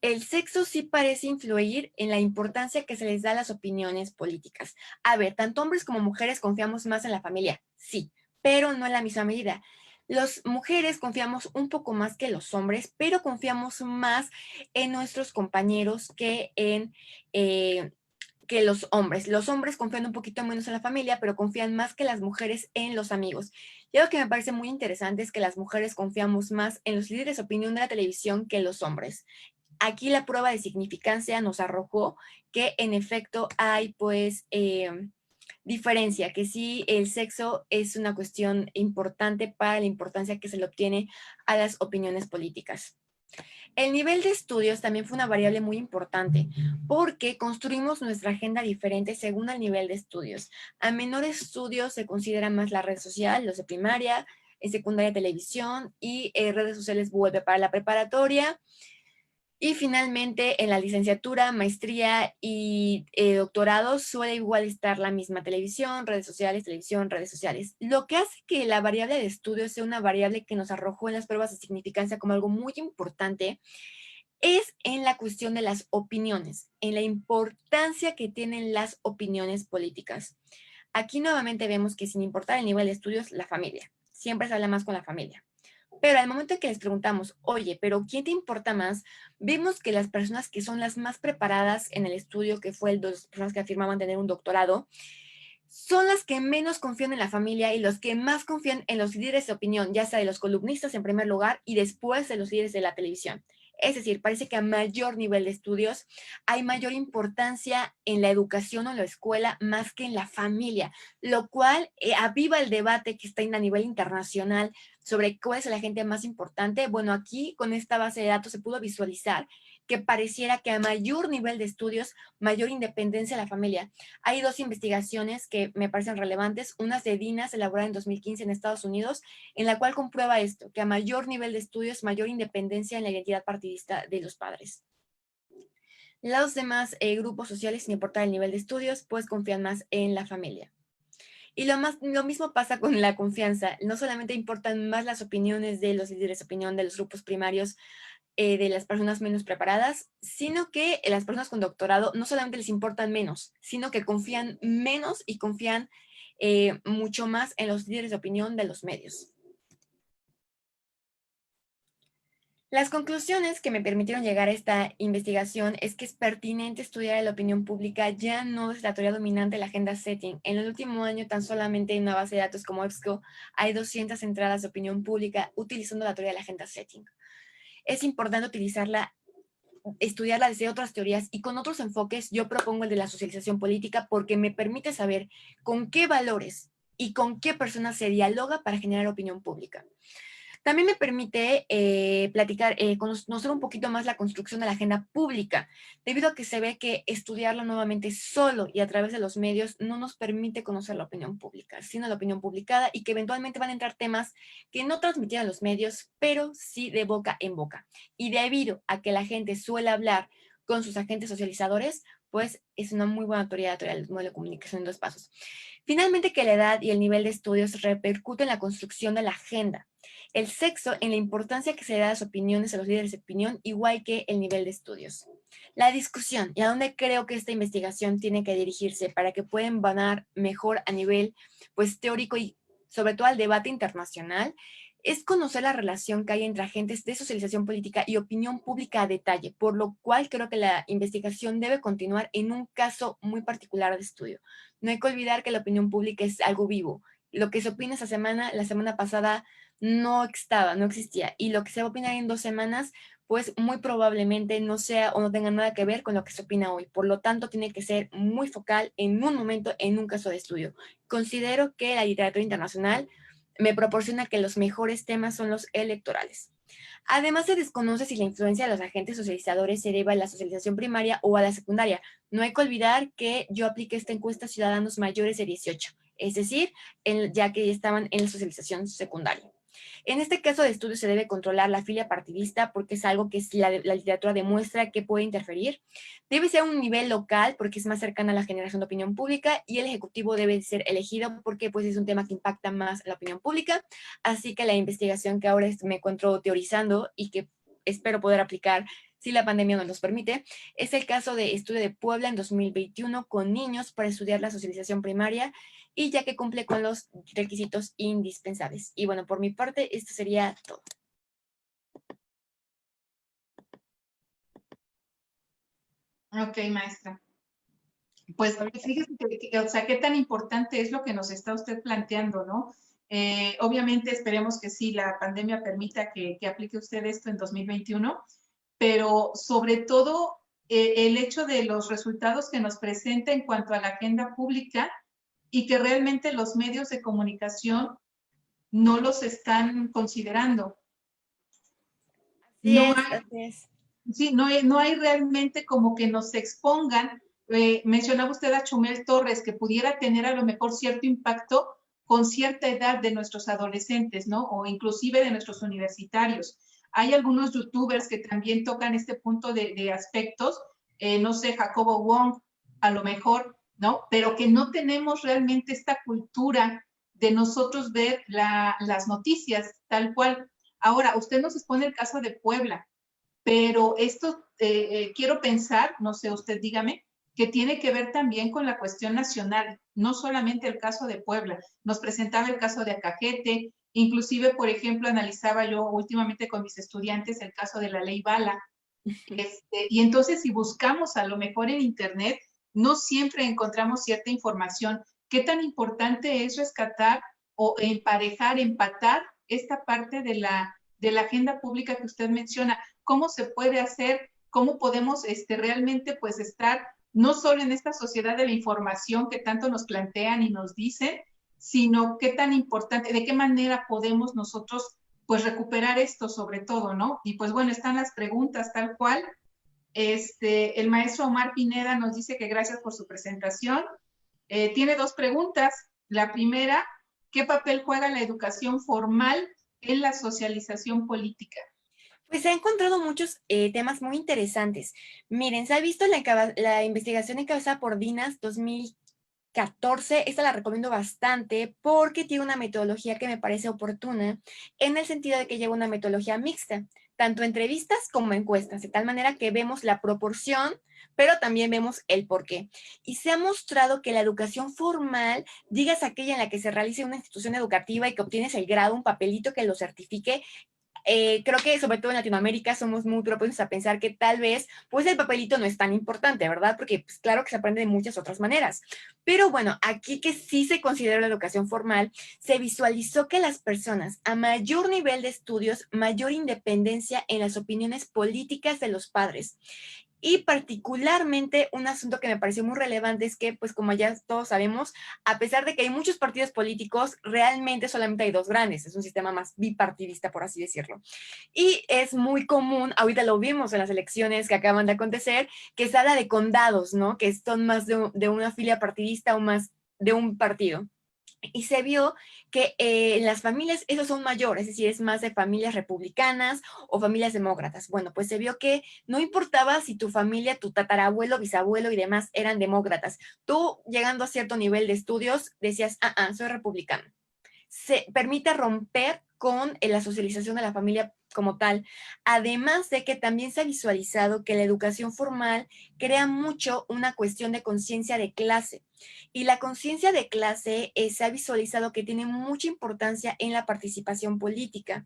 El sexo sí parece influir en la importancia que se les da a las opiniones políticas. A ver, tanto hombres como mujeres confiamos más en la familia, sí, pero no en la misma medida. Las mujeres confiamos un poco más que los hombres, pero confiamos más en nuestros compañeros que los hombres. Los hombres confían un poquito menos en la familia, pero confían más que las mujeres en los amigos. Y algo que me parece muy interesante es que las mujeres confiamos más en los líderes de opinión de la televisión que los hombres. Aquí la prueba de significancia nos arrojó que en efecto hay pues diferencia, que sí el sexo es una cuestión importante para la importancia que se le obtiene a las opiniones políticas. El nivel de estudios también fue una variable muy importante porque construimos nuestra agenda diferente según el nivel de estudios. A menor estudio se considera más la red social, los de primaria, en secundaria televisión y redes sociales vuelve para la preparatoria. Y finalmente, en la licenciatura, maestría y doctorado suele igual estar la misma televisión, redes sociales. Lo que hace que la variable de estudio sea una variable que nos arrojó en las pruebas de significancia como algo muy importante es en la cuestión de las opiniones, en la importancia que tienen las opiniones políticas. Aquí nuevamente vemos que sin importar el nivel de estudios, la familia. Siempre se habla más con la familia. Pero al momento en que les preguntamos, oye, pero ¿quién te importa más? Vimos que las personas que son las más preparadas en el estudio, que fue las personas que afirmaban tener un doctorado, son las que menos confían en la familia y los que más confían en los líderes de opinión, ya sea de los columnistas en primer lugar y después de los líderes de la televisión. Es decir, parece que a mayor nivel de estudios hay mayor importancia en la educación o en la escuela más que en la familia, lo cual aviva el debate que está a nivel internacional sobre cuál es la gente más importante. Bueno, aquí con esta base de datos se pudo visualizar que pareciera que a mayor nivel de estudios, mayor independencia de la familia. Hay dos investigaciones que me parecen relevantes, una de DINAS, elaborada en 2015 en Estados Unidos, en la cual comprueba esto, que a mayor nivel de estudios, mayor independencia en la identidad partidista de los padres. Los demás grupos sociales, sin importar el nivel de estudios, pues confían más en la familia. Y lo mismo pasa con la confianza. No solamente importan más las opiniones de los líderes de opinión de los grupos primarios, de las personas menos preparadas, sino que las personas con doctorado no solamente les importan menos, sino que confían menos y confían mucho más en los líderes de opinión de los medios. Las conclusiones que me permitieron llegar a esta investigación es que es pertinente estudiar la opinión pública, ya no es la teoría dominante de la agenda setting. En el último año, tan solamente en una base de datos como EBSCO, hay 200 entradas de opinión pública utilizando la teoría de la agenda setting. Es importante estudiarla desde otras teorías y con otros enfoques. Yo propongo el de la socialización política porque me permite saber con qué valores y con qué personas se dialoga para generar opinión pública. También me permite conocer un poquito más la construcción de la agenda pública, debido a que se ve que estudiarla nuevamente solo y a través de los medios no nos permite conocer la opinión pública, sino la opinión publicada y que eventualmente van a entrar temas que no transmitían los medios, pero sí de boca en boca. Y debido a que la gente suele hablar con sus agentes socializadores, pues es una muy buena teoría del modelo de comunicación en 2 pasos. Finalmente, que la edad y el nivel de estudios repercuten en la construcción de la agenda. El sexo en la importancia que se da a las opiniones a los líderes de opinión, igual que el nivel de estudios. La discusión, y a dónde creo que esta investigación tiene que dirigirse para que puedan ganar mejor a nivel pues, teórico y sobre todo al debate internacional, es conocer la relación que hay entre agentes de socialización política y opinión pública a detalle, por lo cual creo que la investigación debe continuar en un caso muy particular de estudio. No hay que olvidar que la opinión pública es algo vivo. Lo que se opina esta semana, la semana pasada no estaba, no existía. Y lo que se va a opinar en 2 semanas, pues muy probablemente no sea o no tenga nada que ver con lo que se opina hoy. Por lo tanto, tiene que ser muy focal en un momento, en un caso de estudio. Considero que la literatura internacional me proporciona que los mejores temas son los electorales. Además, se desconoce si la influencia de los agentes socializadores se debe a la socialización primaria o a la secundaria. No hay que olvidar que yo apliqué esta encuesta a ciudadanos mayores de 18, es decir, ya que estaban en la socialización secundaria. En este caso de estudio se debe controlar la filia partidista porque es algo que la literatura demuestra que puede interferir. Debe ser a un nivel local porque es más cercana a la generación de opinión pública y el ejecutivo debe ser elegido porque pues, es un tema que impacta más la opinión pública. Así que la investigación que ahora me encuentro teorizando y que espero poder aplicar si la pandemia nos los permite, es el caso de estudio de Puebla en 2021 con niños para estudiar la socialización primaria y ya que cumple con los requisitos indispensables. Y bueno, por mi parte, esto sería todo. Ok, maestra. Pues fíjese o sea, qué tan importante es lo que nos está usted planteando, ¿no? Obviamente esperemos que sí, la pandemia permita que aplique usted esto en 2021, pero sobre todo el hecho de los resultados que nos presenta en cuanto a la agenda pública y que realmente los medios de comunicación no los están considerando. Así No es, hay, así es. sí, no hay realmente como que nos expongan. Mencionaba usted a Chumel Torres, que pudiera tener a lo mejor cierto impacto con cierta edad de nuestros adolescentes, ¿no? O inclusive de nuestros universitarios. Hay algunos youtubers que también tocan este punto de aspectos, no sé, Jacobo Wong, a lo mejor, ¿no? Pero que no tenemos realmente esta cultura de nosotros ver las noticias tal cual. Ahora, usted nos expone el caso de Puebla, pero esto quiero pensar, no sé, usted dígame, que tiene que ver también con la cuestión nacional, no solamente el caso de Puebla. Nos presentaba el caso de Acajete, inclusive, por ejemplo, analizaba yo últimamente con mis estudiantes el caso de la ley Bala. Y entonces, si buscamos a lo mejor en Internet, no siempre encontramos cierta información. ¿Qué tan importante es rescatar o emparejar, empatar esta parte de la agenda pública que usted menciona? ¿Cómo se puede hacer? ¿Cómo podemos realmente pues estar no solo en esta sociedad de la información que tanto nos plantean y nos dicen, sino qué tan importante, de qué manera podemos nosotros pues recuperar esto sobre todo, ¿no? Y pues bueno, están las preguntas tal cual. El maestro Omar Pineda nos dice que gracias por su presentación. Tiene 2 preguntas. La primera, ¿qué papel juega la educación formal en la socialización política? Pues se ha encontrado muchos temas muy interesantes. Miren, se ha visto la investigación encabezada por DINAS 2014. Esta la recomiendo bastante porque tiene una metodología que me parece oportuna en el sentido de que lleva una metodología mixta, tanto entrevistas como encuestas, de tal manera que vemos la proporción, pero también vemos el porqué. Y se ha mostrado que la educación formal, digas aquella en la que se realice una institución educativa y que obtienes el grado, un papelito que lo certifique, creo que sobre todo en Latinoamérica somos muy propensos a pensar que tal vez pues el papelito no es tan importante, ¿verdad? Porque pues, claro que se aprende de muchas otras maneras. Pero bueno, aquí que sí se considera la educación formal, se visualizó que las personas a mayor nivel de estudios, mayor independencia en las opiniones políticas de los padres. Y particularmente un asunto que me pareció muy relevante es que, pues como ya todos sabemos, a pesar de que hay muchos partidos políticos, realmente solamente hay 2 grandes. Es un sistema más bipartidista, por así decirlo. Y es muy común, ahorita lo vimos en las elecciones que acaban de acontecer, que se habla de condados, ¿no? Que son más de una filia partidista o más de un partido. Y se vio que en las familias, esos son mayores, es decir, es más de familias republicanas o familias demócratas. Bueno, pues se vio que no importaba si tu familia, tu tatarabuelo, bisabuelo y demás eran demócratas. Tú, llegando a cierto nivel de estudios, decías, soy republicano. Se permite romper con la socialización de la familia como tal, además de que también se ha visualizado que la educación formal crea mucho una cuestión de conciencia de clase. Y la conciencia de clase se ha visualizado que tiene mucha importancia en la participación política.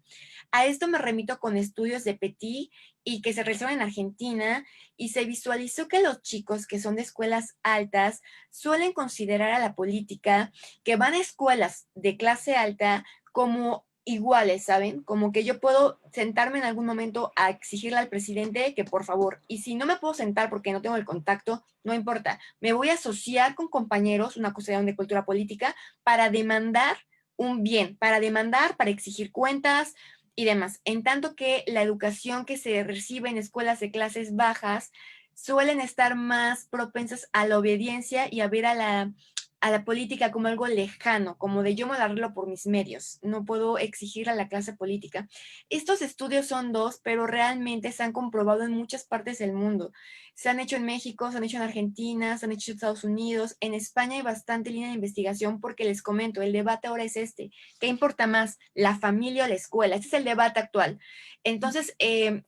A esto me remito con estudios de Petit y que se realizaron en Argentina, y se visualizó que los chicos que son de escuelas altas suelen considerar a la política, que van a escuelas de clase alta, como iguales, ¿saben? Como que yo puedo sentarme en algún momento a exigirle al presidente que por favor, y si no me puedo sentar porque no tengo el contacto, no importa, me voy a asociar con compañeros, una cuestión de cultura política, para demandar un bien, para demandar, para exigir cuentas y demás. En tanto que la educación que se recibe en escuelas de clases bajas suelen estar más propensas a la obediencia y a ver a la política como algo lejano, como de yo me lo arreglo por mis medios, no puedo exigir a la clase política. Estos estudios son dos, pero realmente se han comprobado en muchas partes del mundo. Se han hecho en México, se han hecho en Argentina, se han hecho en Estados Unidos, en España hay bastante línea de investigación porque les comento, el debate ahora es este, ¿qué importa más, la familia o la escuela? Este es el debate actual. Entonces,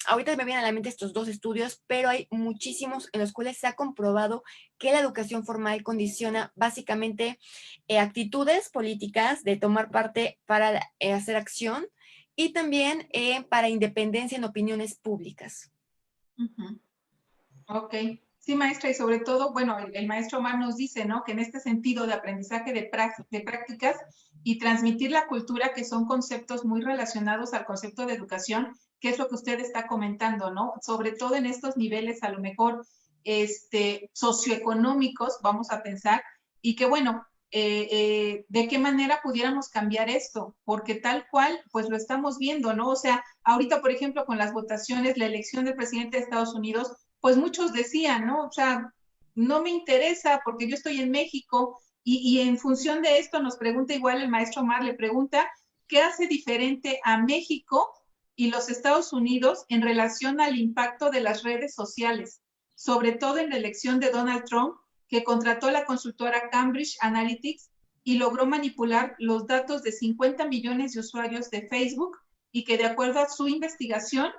ahorita me vienen a la mente estos dos estudios, pero hay muchísimos en los cuales se ha comprobado que la educación formal condiciona básicamente actitudes políticas de tomar parte para hacer acción y también para independencia en opiniones públicas. Ujú. Ok, sí, maestra, y sobre todo, bueno, el maestro Omar nos dice, ¿no? Que en este sentido de aprendizaje de prácticas y transmitir la cultura, que son conceptos muy relacionados al concepto de educación, que es lo que usted está comentando, ¿no? Sobre todo en estos niveles, a lo mejor, socioeconómicos, vamos a pensar, y que, bueno, ¿de qué manera pudiéramos cambiar esto? Porque tal cual, pues lo estamos viendo, ¿no? O sea, ahorita, por ejemplo, con las votaciones, la elección del presidente de Estados Unidos, pues muchos decían, ¿no? O sea, no me interesa porque yo estoy en México y en función de esto nos pregunta igual el maestro Omar, le pregunta, ¿qué hace diferente a México y los Estados Unidos en relación al impacto de las redes sociales? Sobre todo en la elección de Donald Trump, que contrató la consultora Cambridge Analytics y logró manipular los datos de 50 millones de usuarios de Facebook y que de acuerdo a su investigación,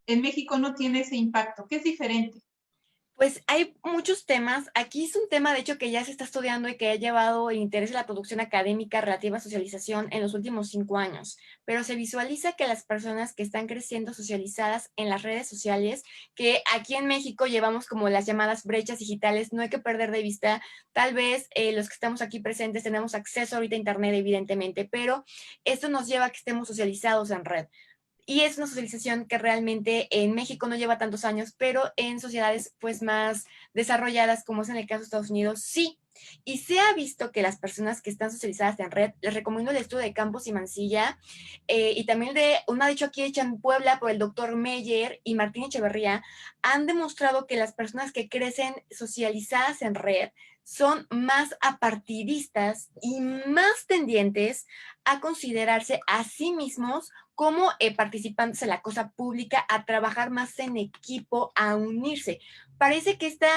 en México no tiene ese impacto, que es diferente. Pues hay muchos temas. Aquí es un tema, de hecho, que ya se está estudiando y que ha llevado el interés en la producción académica relativa a socialización en los últimos 5 años. Pero se visualiza que las personas que están creciendo socializadas en las redes sociales, que aquí en México llevamos como las llamadas brechas digitales, no hay que perder de vista. Tal vez los que estamos aquí presentes tenemos acceso ahorita a Internet, evidentemente, pero esto nos lleva a que estemos socializados en red. Y es una socialización que realmente en México no lleva tantos años, pero en sociedades pues más desarrolladas, como es en el caso de Estados Unidos, sí. Y se ha visto que las personas que están socializadas en red, les recomiendo el estudio de Campos y Mancilla, y también de una dicho aquí hecha en Puebla por el doctor Meyer y Martín Echeverría, han demostrado que las personas que crecen socializadas en red son más apartidistas y más tendientes a considerarse a sí mismos como participantes en la cosa pública, a trabajar más en equipo, a unirse. Parece que esta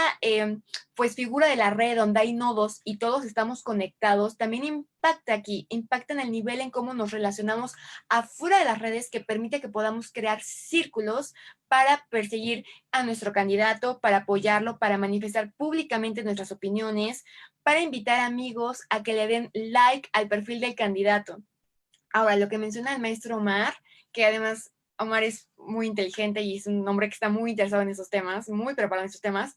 pues figura de la red donde hay nodos y todos estamos conectados también impacta aquí, impacta en el nivel en cómo nos relacionamos afuera de las redes, que permite que podamos crear círculos para perseguir a nuestro candidato, para apoyarlo, para manifestar públicamente nuestras opiniones, para invitar amigos a que le den like al perfil del candidato. Ahora, lo que menciona el maestro Omar, que además Omar es muy inteligente y es un hombre que está muy interesado en esos temas, muy preparado en esos temas,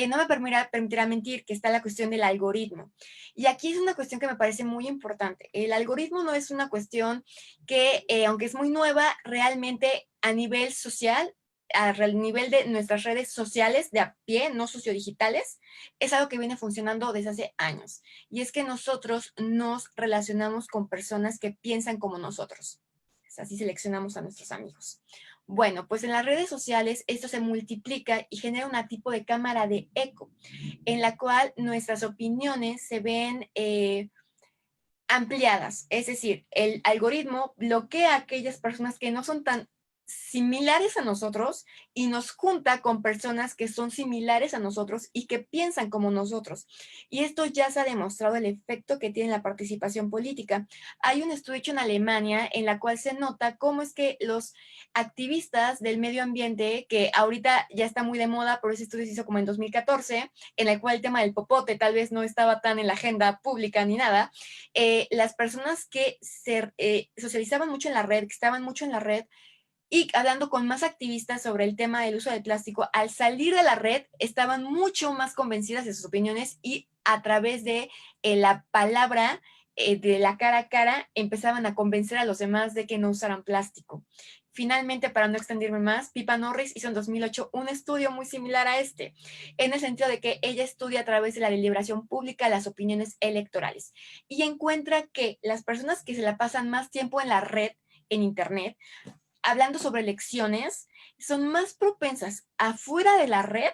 no me permitirá mentir que está la cuestión del algoritmo. Y aquí es una cuestión que me parece muy importante. El algoritmo no es una cuestión que, aunque es muy nueva, realmente a nivel social, a nivel de nuestras redes sociales de a pie, no sociodigitales, es algo que viene funcionando desde hace años. Y es que nosotros nos relacionamos con personas que piensan como nosotros. Así seleccionamos a nuestros amigos. Bueno, pues en las redes sociales esto se multiplica y genera un tipo de cámara de eco, en la cual nuestras opiniones se ven ampliadas, es decir, el algoritmo bloquea a aquellas personas que no son tan similares a nosotros y nos junta con personas que son similares a nosotros y que piensan como nosotros. Y esto ya se ha demostrado el efecto que tiene la participación política. Hay un estudio hecho en Alemania en la cual se nota cómo es que los activistas del medio ambiente, que ahorita ya está muy de moda, pero ese estudio se hizo como en 2014, en el cual el tema del popote tal vez no estaba tan en la agenda pública ni nada, las personas que se socializaban mucho en la red, que estaban mucho en la red, y hablando con más activistas sobre el tema del uso del plástico, al salir de la red estaban mucho más convencidas de sus opiniones y a través de la palabra, de la cara a cara, empezaban a convencer a los demás de que no usaran plástico. Finalmente, para no extenderme más, Pippa Norris hizo en 2008 un estudio muy similar a este, en el sentido de que ella estudia a través de la deliberación pública las opiniones electorales y encuentra que las personas que se la pasan más tiempo en la red, en Internet, hablando sobre elecciones, son más propensas afuera de la red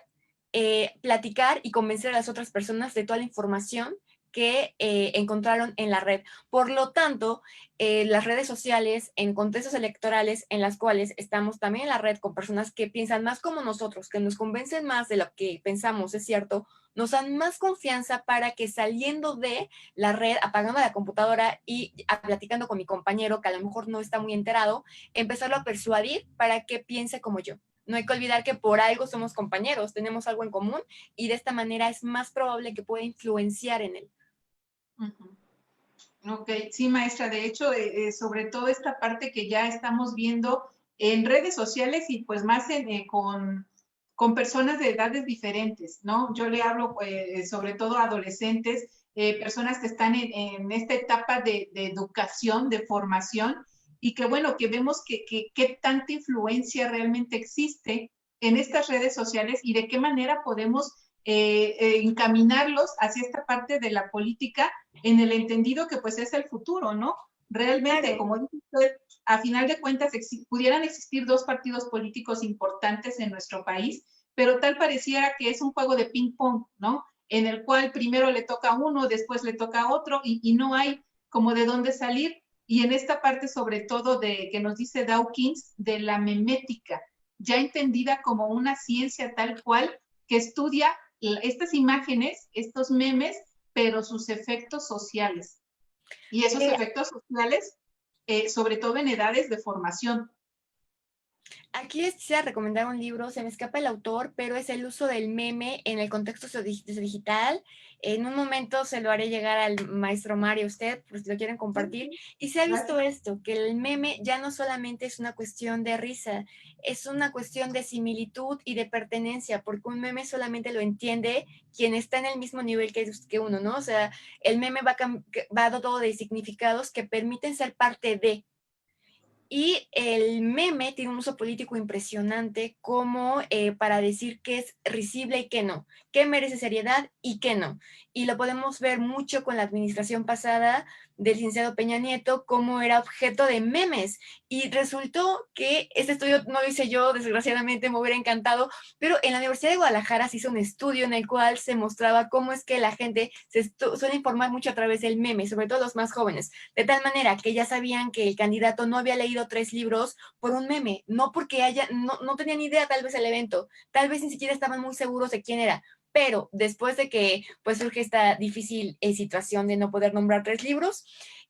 platicar y convencer a las otras personas de toda la información que encontraron en la red. Por lo tanto, las redes sociales en contextos electorales en las cuales estamos también en la red con personas que piensan más como nosotros, que nos convencen más de lo que pensamos es cierto, nos dan más confianza para que saliendo de la red, apagando la computadora y platicando con mi compañero que a lo mejor no está muy enterado, empezarlo a persuadir para que piense como yo. No hay que olvidar que por algo somos compañeros, tenemos algo en común y de esta manera es más probable que pueda influenciar en él. Ok, sí, maestra. De hecho, sobre todo esta parte que ya estamos viendo en redes sociales y pues más con personas de edades diferentes, ¿no? Yo le hablo sobre todo a adolescentes, personas que están en esta etapa de educación, de formación, y que bueno, que vemos que tanta influencia realmente existe en estas redes sociales y de qué manera podemos encaminarlos hacia esta parte de la política en el entendido que pues es el futuro, ¿no? Realmente, Claro. como dice usted, a final de cuentas pudieran existir dos partidos políticos importantes en nuestro país, pero tal pareciera que es un juego de ping pong, ¿no? En el cual primero le toca a uno, después le toca a otro y no hay como de dónde salir. Y en esta parte sobre todo de que nos dice Dawkins de la memética, ya entendida como una ciencia tal cual que estudia estas imágenes, estos memes, pero sus efectos sociales. Y esos efectos sociales, sobre todo en edades de formación. Aquí les quisiera recomendar un libro, se me escapa el autor, pero es el uso del meme en el contexto digital. En un momento se lo haré llegar al maestro Mario a usted, por si lo quieren compartir. Y se ha visto esto, que el meme ya no solamente es una cuestión de risa, es una cuestión de similitud y de pertenencia, porque un meme solamente lo entiende quien está en el mismo nivel que uno, ¿no? O sea, el meme va dado de significados que permiten ser parte de. Y el meme tiene un uso político impresionante como para decir qué es risible y qué no, qué merece seriedad y qué no. Y lo podemos ver mucho con la administración pasada del licenciado Peña Nieto, como era objeto de memes. Y resultó que este estudio no lo hice yo, desgraciadamente me hubiera encantado, pero en la Universidad de Guadalajara se hizo un estudio en el cual se mostraba cómo es que la gente se suele informar mucho a través del meme, sobre todo los más jóvenes, de tal manera que ya sabían que el candidato no había leído 3 libros por un meme, no porque no tenían idea tal vez el evento, tal vez ni siquiera estaban muy seguros de quién era, pero después de que pues surge esta difícil situación de no poder nombrar 3 libros,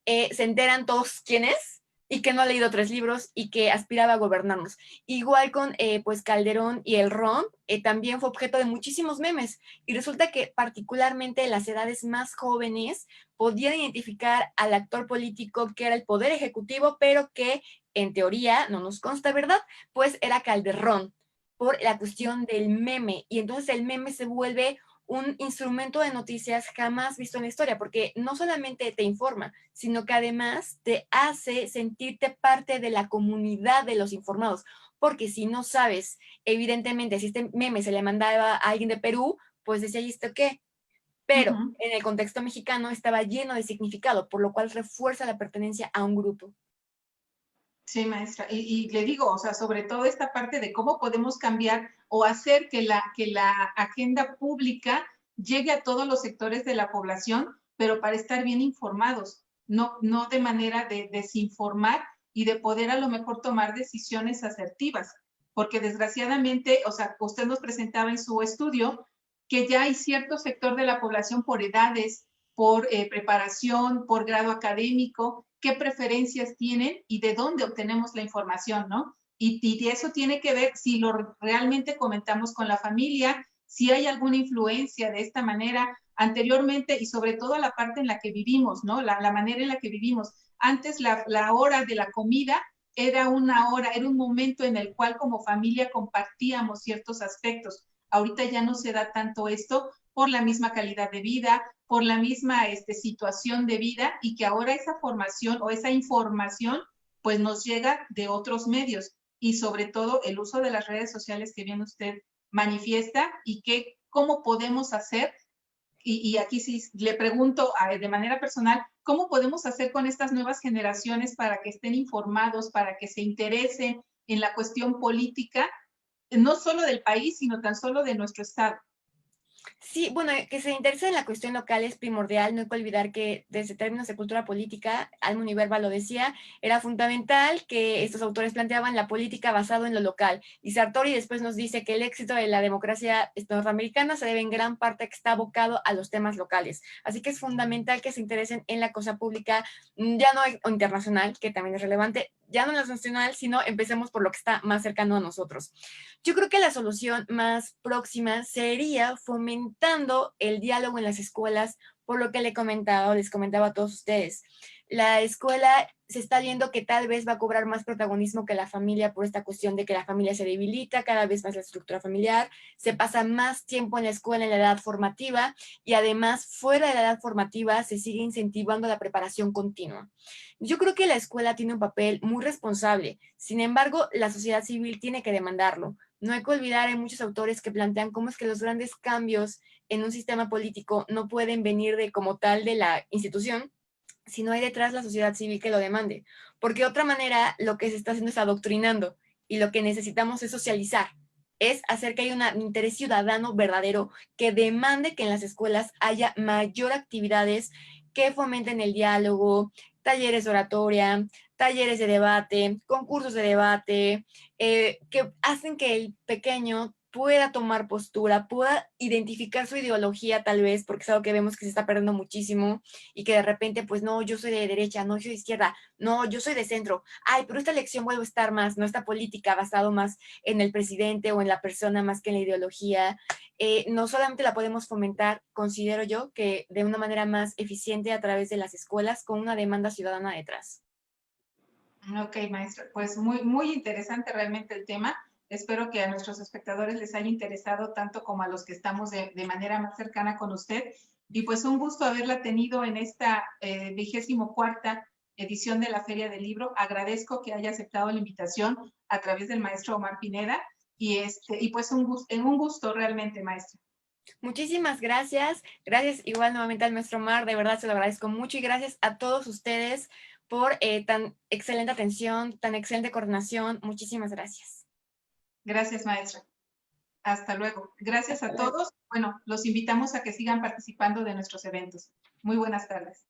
se enteran todos quién es y que no ha leído 3 libros y que aspiraba a gobernarnos. Igual con pues Calderón y el Ron, también fue objeto de muchísimos memes y resulta que particularmente las edades más jóvenes podían identificar al actor político que era el poder ejecutivo, pero que en teoría, no nos consta, ¿verdad? Pues era Calderón por la cuestión del meme. Y entonces el meme se vuelve un instrumento de noticias jamás visto en la historia, porque no solamente te informa, sino que además te hace sentirte parte de la comunidad de los informados. Porque si no sabes, evidentemente, si este meme se le mandaba a alguien de Perú, pues decía, ¿y esto qué? Pero en el contexto mexicano estaba lleno de significado, por lo cual refuerza la pertenencia a un grupo. Sí, maestra. Y le digo, o sea, sobre todo esta parte de cómo podemos cambiar o hacer que la agenda pública llegue a todos los sectores de la población, pero para estar bien informados. no de manera de desinformar y de poder a lo mejor tomar decisiones asertivas. Porque desgraciadamente, o sea, usted nos presentaba en su estudio que ya hay cierto sector de la población por edades, por preparación, por grado académico, qué preferencias tienen y de dónde obtenemos la información, ¿no? Y eso tiene que ver si lo realmente comentamos con la familia, si hay alguna influencia de esta manera anteriormente y sobre todo la parte en la que vivimos, ¿no? La manera en la que vivimos. Antes la hora de la comida era una hora, era un momento en el cual como familia compartíamos ciertos aspectos. Ahorita ya no se da tanto esto por la misma calidad de vida, por la misma situación de vida y que ahora esa formación o esa información pues nos llega de otros medios y sobre todo el uso de las redes sociales que bien usted manifiesta y que cómo podemos hacer, y aquí sí le pregunto de manera personal, ¿cómo podemos hacer con estas nuevas generaciones para que estén informados, para que se interesen en la cuestión política, no solo del país, sino tan solo de nuestro estado? Sí, bueno, que se interese en la cuestión local es primordial. No hay que olvidar que desde términos de cultura política, Alma Univerba lo decía, era fundamental que estos autores planteaban la política basado en lo local. Y Sartori después nos dice que el éxito de la democracia norteamericana se debe en gran parte que está abocado a los temas locales. Así que es fundamental que se interesen en la cosa pública, ya no internacional, que también es relevante, ya no en la nacional, sino empecemos por lo que está más cercano a nosotros. Yo creo que la solución más próxima sería fomentando el diálogo en las escuelas, por lo que les comentaba a todos ustedes. La escuela se está viendo que tal vez va a cobrar más protagonismo que la familia por esta cuestión de que la familia se debilita, cada vez más la estructura familiar, se pasa más tiempo en la escuela en la edad formativa y además fuera de la edad formativa se sigue incentivando la preparación continua. Yo creo que la escuela tiene un papel muy responsable, sin embargo, la sociedad civil tiene que demandarlo. No hay que olvidar, hay muchos autores que plantean cómo es que los grandes cambios en un sistema político no pueden venir de como tal de la institución, si no hay detrás la sociedad civil que lo demande. Porque de otra manera lo que se está haciendo es adoctrinando y lo que necesitamos es socializar, es hacer que haya un interés ciudadano verdadero que demande que en las escuelas haya mayor actividades que fomenten el diálogo, talleres de oratoria, talleres de debate, concursos de debate, que hacen que el pequeño pueda tomar postura, pueda identificar su ideología tal vez, porque es algo que vemos que se está perdiendo muchísimo y que de repente, pues no, yo soy de derecha, no, yo soy de izquierda, no, yo soy de centro. Ay, pero esta elección vuelve a estar más, no esta política basado más en el presidente o en la persona más que en la ideología. No solamente la podemos fomentar, considero yo, que de una manera más eficiente a través de las escuelas con una demanda ciudadana detrás. Ok, maestra, pues muy interesante realmente el tema. Espero que a nuestros espectadores les haya interesado tanto como a los que estamos de manera más cercana con usted. Y pues un gusto haberla tenido en esta 24ª edición de la Feria del Libro. Agradezco que haya aceptado la invitación a través del maestro Omar Pineda y pues un gusto realmente, maestra. Muchísimas gracias. Gracias igual nuevamente al maestro Omar. De verdad se lo agradezco mucho y gracias a todos ustedes por tan excelente atención, tan excelente coordinación. Muchísimas gracias. Gracias, maestra. Hasta luego. Gracias Hasta a luego. todos. Bueno, los invitamos a que sigan participando de nuestros eventos. Muy buenas tardes.